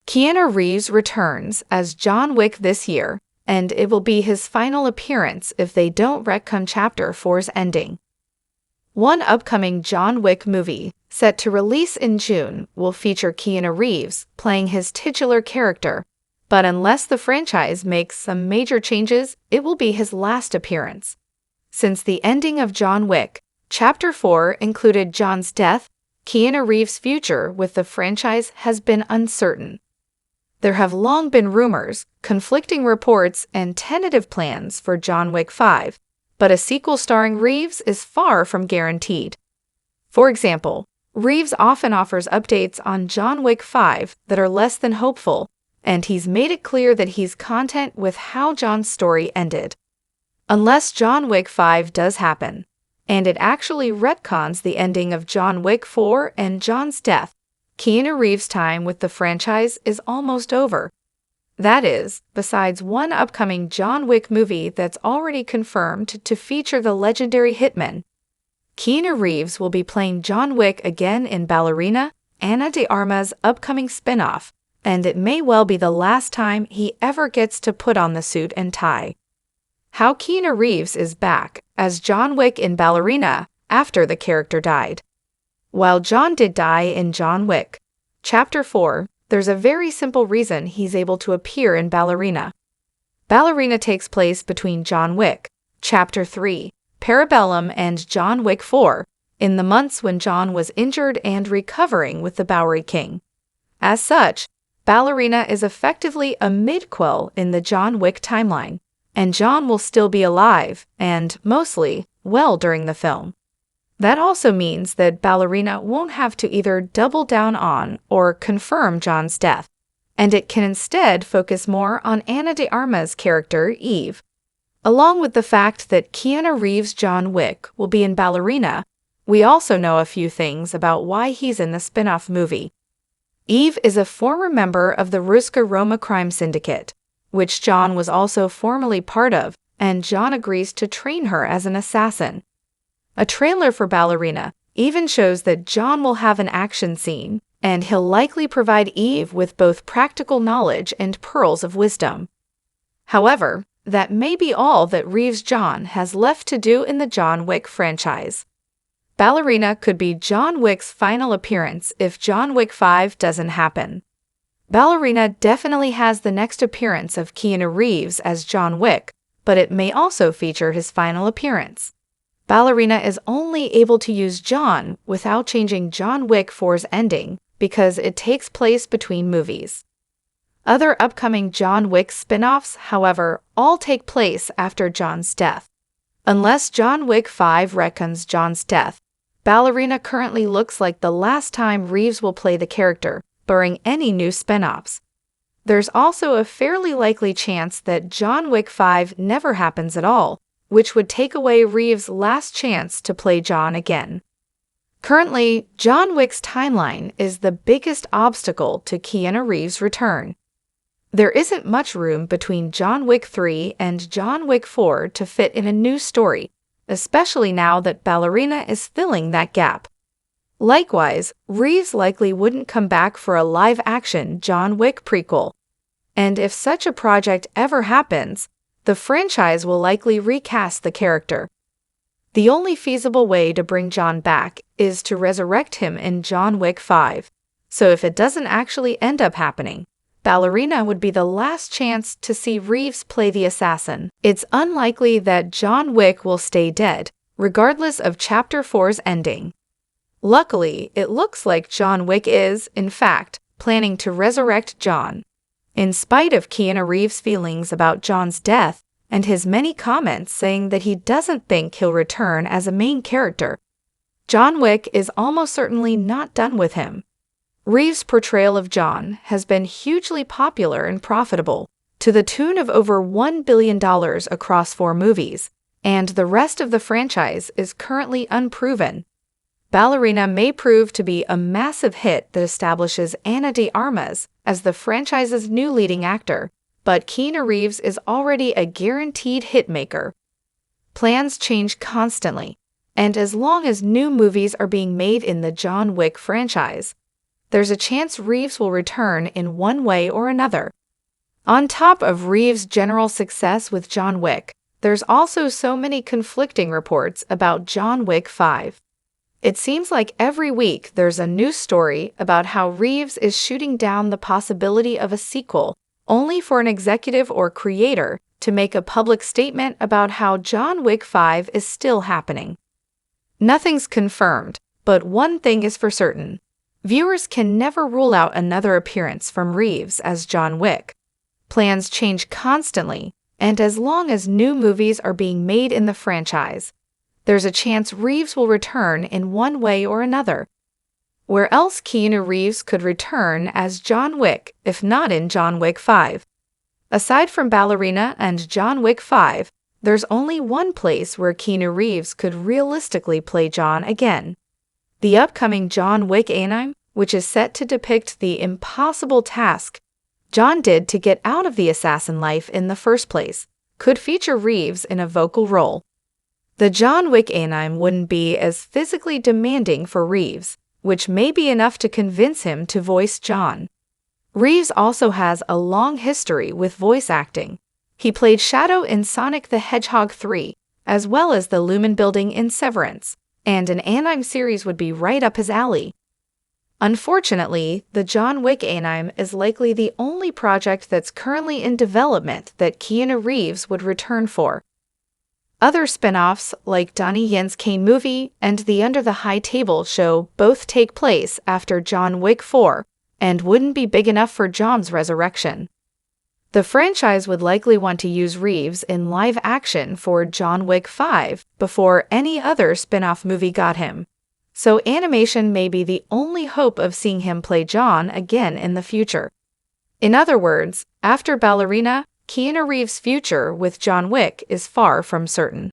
Keanu Reeves returns as John Wick this year, and it will be his final appearance if they don't retcon Chapter 4's ending. One upcoming John Wick movie, set to release in June, will feature Keanu Reeves playing his titular character, but unless the franchise makes some major changes, it will be his last appearance. Since the ending of John Wick, Chapter 4 included John's death, Keanu Reeves' future with the franchise has been uncertain. There have long been rumors, conflicting reports, and tentative plans for John Wick 5, but a sequel starring Reeves is far from guaranteed. For example, Reeves often offers updates on John Wick 5 that are less than hopeful, and he's made it clear that he's content with how John's story ended. Unless John Wick 5 does happen, and it actually retcons the ending of John Wick 4 and John's death, Keanu Reeves' time with the franchise is almost over. That is, besides one upcoming John Wick movie that's already confirmed to feature the legendary hitman. Keanu Reeves will be playing John Wick again in Ballerina, Ana de Armas' upcoming spin-off, and it may well be the last time he ever gets to put on the suit and tie. How Keanu Reeves is back as John Wick in Ballerina after the character died. While John did die in John Wick, Chapter 4, there's a very simple reason he's able to appear in Ballerina. Ballerina takes place between John Wick, Chapter 3, Parabellum, and John Wick 4, in the months when John was injured and recovering with the Bowery King. As such, Ballerina is effectively a midquel in the John Wick timeline, and John will still be alive and, mostly, well during the film. That also means that Ballerina won't have to either double down on or confirm John's death, and it can instead focus more on Ana de Armas' character, Eve. Along with the fact that Keanu Reeves' John Wick will be in Ballerina, we also know a few things about why he's in the spin-off movie. Eve is a former member of the Ruska Roma crime syndicate, which John was also formerly part of, and John agrees to train her as an assassin. A trailer for Ballerina even shows that John will have an action scene, and he'll likely provide Eve with both practical knowledge and pearls of wisdom. However, that may be all that Reeves' John has left to do in the John Wick franchise. Ballerina could be John Wick's final appearance if John Wick 5 doesn't happen. Ballerina definitely has the next appearance of Keanu Reeves as John Wick, but it may also feature his final appearance. Ballerina is only able to use John without changing John Wick 4's ending because it takes place between movies. Other upcoming John Wick spin-offs, however, all take place after John's death. Unless John Wick 5 retcons John's death, Ballerina currently looks like the last time Reeves will play the character, barring any new spin-offs. There's also a fairly likely chance that John Wick 5 never happens at all, which would take away Reeves' last chance to play John again. Currently, John Wick's timeline is the biggest obstacle to Keanu Reeves' return. There isn't much room between John Wick 3 and John Wick 4 to fit in a new story, especially now that Ballerina is filling that gap. Likewise, Reeves likely wouldn't come back for a live-action John Wick prequel. And if such a project ever happens, the franchise will likely recast the character. The only feasible way to bring John back is to resurrect him in John Wick 5. So if it doesn't actually end up happening, Ballerina would be the last chance to see Reeves play the assassin. It's unlikely that John Wick will stay dead, regardless of Chapter 4's ending. Luckily, it looks like John Wick is, in fact, planning to resurrect John. In spite of Keanu Reeves' feelings about John's death and his many comments saying that he doesn't think he'll return as a main character, John Wick is almost certainly not done with him. Reeves' portrayal of John has been hugely popular and profitable, to the tune of over $1 billion across 4 movies, and the rest of the franchise is currently unproven. Ballerina may prove to be a massive hit that establishes Ana de Armas as the franchise's new leading actor, but Keanu Reeves is already a guaranteed hitmaker. Plans change constantly, and as long as new movies are being made in the John Wick franchise, there's a chance Reeves will return in one way or another. On top of Reeves' general success with John Wick, there's also so many conflicting reports about John Wick 5. It seems like every week there's a new story about how Reeves is shooting down the possibility of a sequel, only for an executive or creator to make a public statement about how John Wick 5 is still happening. Nothing's confirmed, but one thing is for certain. Viewers can never rule out another appearance from Reeves as John Wick. Plans change constantly, and as long as new movies are being made in the franchise, there's a chance Reeves will return in one way or another. Where else Keanu Reeves could return as John Wick if not in John Wick 5? Aside from Ballerina and John Wick 5, there's only one place where Keanu Reeves could realistically play John again. The upcoming John Wick anime, which is set to depict the impossible task John did to get out of the assassin life in the first place, could feature Reeves in a vocal role. The John Wick anime wouldn't be as physically demanding for Reeves, which may be enough to convince him to voice John. Reeves also has a long history with voice acting. He played Shadow in Sonic the Hedgehog 3, as well as the Lumen Building in Severance, and an anime series would be right up his alley. Unfortunately, the John Wick anime is likely the only project that's currently in development that Keanu Reeves would return for. Other spin-offs, like Donnie Yen's Kane movie and the Under the High Table show, both take place after John Wick 4 and wouldn't be big enough for John's resurrection. The franchise would likely want to use Reeves in live action for John Wick 5 before any other spin-off movie got him. So animation may be the only hope of seeing him play John again in the future. In other words, after Ballerina, Keanu Reeves' future with John Wick is far from certain.